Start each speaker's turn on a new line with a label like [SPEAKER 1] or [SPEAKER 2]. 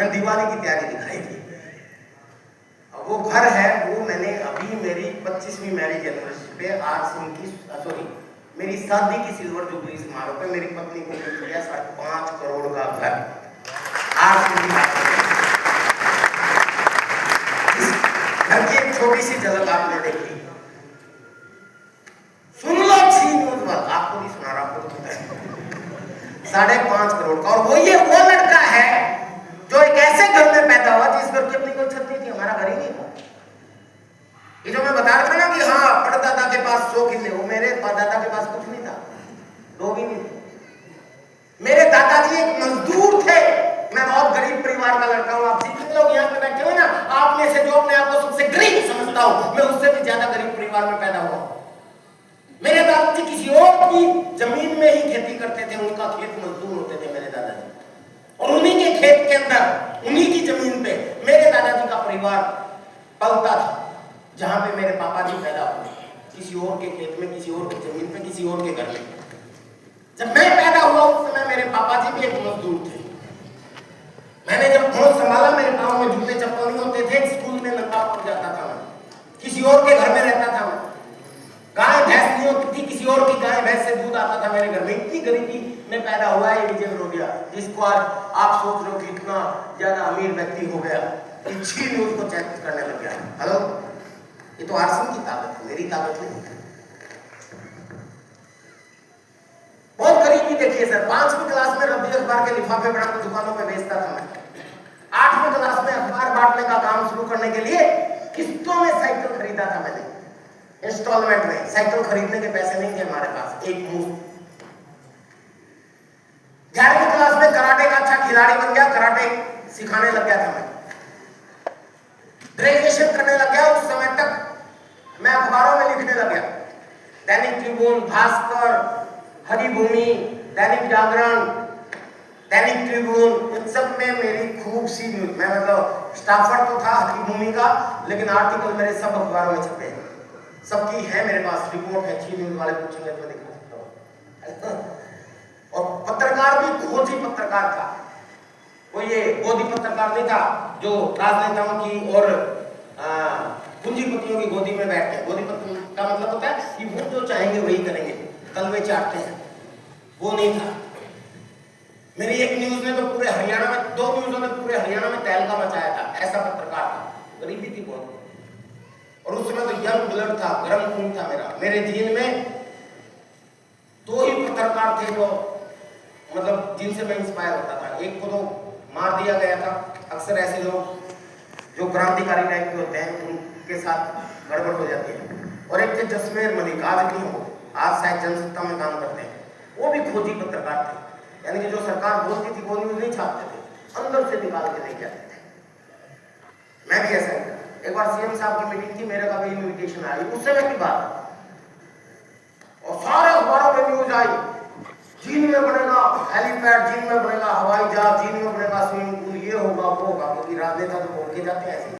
[SPEAKER 1] मैंने दिवाली की तैयारी दिखाई थी। अब वो घर है, वो मैंने अभी मेरी 25वीं मैरिज एनिवर्सरी पे मेरी शादी की सिल्वर जुबली समारोह पे मेरी पत्नी को मिल गया 5.5 करोड़ का घर। घर की एक छोटी सी झलक आपने देखी। सुन लो छी न्यूज वाला, आपको नहीं सुना रहा, आपको तो पता है 5.5 करोड़ का। और वो लड़का है जो एक ऐसे घर में पैदा हुआ जिस घर की अपनी कोई छत नहीं थी, हमारा घर ही नहीं था। ये जो मैं बता रहा था ना कि हाँ परदादा के पास 100 किले, वो मेरे दादा के पास कुछ नहीं था, 2 भी नहीं थे। मेरे दादाजी एक मजदूर थे। मैं बहुत गरीब परिवार का लड़का हूँ। आप जितने लोग यहाँ पे बैठे हुए ना, आप में से जो अपने आप को सबसे गरीब समझता हूँ, मैं उससे भी ज्यादा गरीब परिवार में पैदा हुआ। मेरे दादाजी किसी और की जमीन में ही खेती करते थे, उनका खेत मजदूर होते थे मेरे दादाजी, और उन्हीं के खेत के अंदर उन्हीं की जमीन पे मेरे दादाजी का परिवार पलता था, जहां पे मेरे पापा जी पैदा हुए, किसी और के खेत में, किसी और की जमीन पे, किसी और के घर में। जब मैं पैदा हुआ उस समय मेरे पापा जी भी एक मजदूर थे। मैंने जब होश संभाला, मेरे पाँव में जूते चप्पल नहीं होते थे, स्कूल में नंगा पड़ जाता था मैं, किसी और के घर में रहता था मैं। गाय भैंस नहीं होती थी, किसी और की गाय भैंस से दूध आता था मेरे घर में। इतनी गरीबी में पैदा हुआ है विजय विरोधिया, जिसको आज आप सोच रहे हो कि इतना ज्यादा अमीर व्यक्ति हो गया, इच्छी न्यूज को चेक करने लग गया। हेलो, ये तो आरसन की ताकत है, मेरी ताकत नहीं है। बहुत गरीबी देखिए सर। 5वीं क्लास में रद्दी अखबार के लिफाफे बना के दुकानों में बेचता था मैं। 8वीं क्लास में अखबार बांटने का काम शुरू करने के लिए किस्तों में साइकिल खरीदा था मैंने, इंस्टॉलमेंट में। साइकिल खरीदने के पैसे नहीं थे हमारे पास, एक मुफ्त। 11वीं क्लास में कराटे का अच्छा खिलाड़ी बन गया, कराटे सिखाने लग गया था मैं। ग्रेजुएशन करने लग गया, उस समय तक मैं अखबारों में लिखने लग गया। दैनिक ट्रिब्यून, भास्कर, हरिभूमि, दैनिक जागरण, दैनिक ट्रिब्यून, इन सब में मेरी खूब सी न्यूज। मैं मतलब स्टाफर तो था हरिभूमि का, लेकिन आर्टिकल मेरे सब अखबारों में छपे हैं, सबकी है मेरे पास रिपोर्ट है। अच्छी न्यूज वाले पूछेंगे तो दिखा सकता हूँ। और पत्रकार भी खोजी पत्रकार था, वो ये गोदी पत्रकार नहीं था जो राजनेताओं की और पूंजीपतियों की गोदी में बैठते हैं। गोदी पत्र का मतलब होता है कि वो जो चाहेंगे वही करेंगे, तलवे चाटते हैं, वो नहीं था। मेरी एक न्यूज ने तो पूरे हरियाणा में, 2 न्यूजों ने पूरे हरियाणा में तहलका मचाया था, ऐसा पत्रकार था। गरीबी थी बहुत, और उस समय तो यंग ब्लड था, गर्म खून था मेरा। मेरे जीन में 2 ही पत्रकार थे जो मतलब जिनसे मैं इंस्पायर होता था। एक को तो मार दिया गया था, अक्सर ऐसे लोग जो क्रांतिकारी टाइप के होते हैं उनके साथ गड़बड़ हो जाती है। और एक थे जसमेर मलिक, आज नहीं हो, आज शायद जनसत्ता में काम करते हैं, वो भी खोजी पत्रकार थे। यानी कि जो सरकार बोलती थी वो न्यूज नहीं छापते थे, अंदर से निकाल के लेके आते थे। मैं भी ऐसा ही था। एक बार सीएम साहब की मीटिंग थी, मेरे का भी इन्विटेशन आई, उस समय की बात, और सारे अखबारों में न्यूज आई, चीन में बनेगा हेलीपैड, चीन में बनेगा हवाई जहाज, चीन में बनेगा स्विमिंग पूल, ये होगा वो होगा, क्योंकि राजनेता तो बोल के जाते हैं ऐसे।